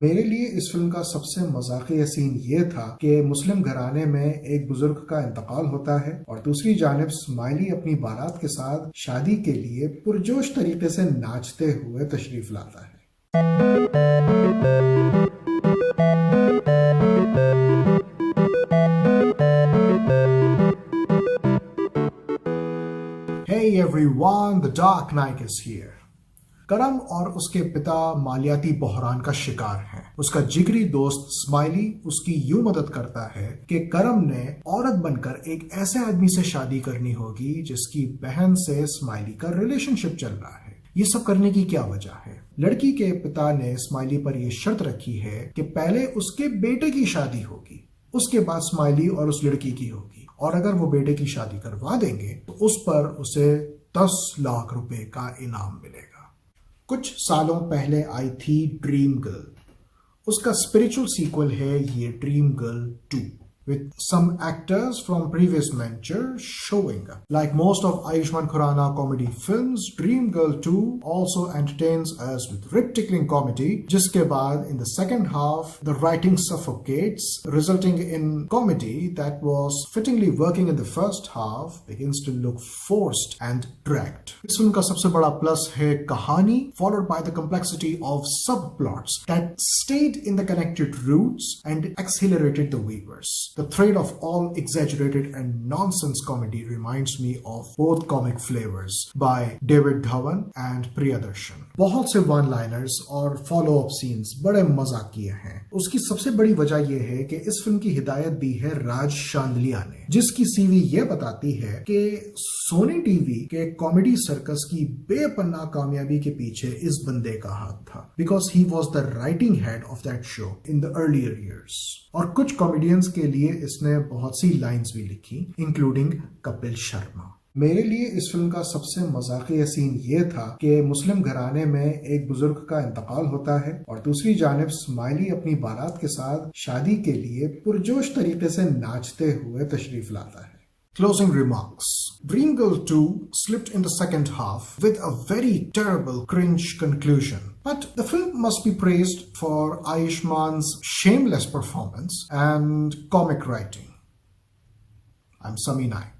मेरे लिए इस फिल्म का सबसे मजाकिया सीन ये था कि मुस्लिम घराने में एक बुजुर्ग का इंतकाल होता है और दूसरी जानिब स्माइली अपनी बारात के साथ शादी के लिए पुरजोश तरीके से नाचते हुए तशरीफ लाता है। Hey everyone, the Dark Knaik is here. करम और उसके पिता मालियाती बहरान का शिकार हैं। उसका जिगरी दोस्त स्माइली उसकी यूं मदद करता है कि करम ने औरत बनकर एक ऐसे आदमी से शादी करनी होगी जिसकी बहन से स्माइली का रिलेशनशिप चल रहा है। ये सब करने की क्या वजह है? लड़की के पिता ने स्माइली पर यह शर्त रखी है कि पहले उसके बेटे की शादी होगी, उसके बाद स्माइली और उस लड़की की होगी, और अगर वो बेटे की शादी करवा देंगे तो उस पर उसे 10 लाख रुपए का इनाम मिलेगा। कुछ सालों पहले आई थी ड्रीम गर्ल। उसका स्पिरिचुअल सीक्वल है ये dream girl 2 with some actors from previous venture showing up. Like most of Ayushmann Khurrana comedy films, Dream Girl 2 also entertains us with rip-tickling comedy, jiske baad in the second half, the writing suffocates, resulting in comedy that was fittingly working in the first half begins to look forced and dragged. इस film का सबसे बड़ा plus है कहानी, followed by the complexity of subplots that stayed in the connected roots and accelerated the weavers. The thread of all exaggerated and nonsense comedy reminds me of both comic flavors by David Dhawan and Priyadarshan. बहुत से one liners और follow up scenes बड़े मजाकिये हैं। उसकी सबसे बड़ी वजह यह है कि इस फिल्म की हिदायत दी है राज शांदलिया ने, जिसकी सीवी यह बताती है कि सोनी टीवी के कॉमेडी सर्कस की बेपन्ना कामयाबी के पीछे इस बंदे का हाथ था, because he was the writing head of that show in the earlier years. और कुछ कॉमेडियंस के लिए इसने बहुत सी लाइंस भी लिखी, इंक्लूडिंग कपिल शर्मा। मेरे लिए इस फिल्म का सबसे मजाकिया सीन ये था कि मुस्लिम घराने में एक बुजुर्ग का इंतकाल होता है और दूसरी जानिब स्माइली अपनी बारात के साथ शादी के लिए पुरजोश तरीके से नाचते हुए तशरीफ लाता है। Closing remarks. Dream Girl 2 slipped in the second half with a very terrible cringe conclusion. But the film must be praised for Ayushmann's shameless performance and comic writing. I'm Sami Naik.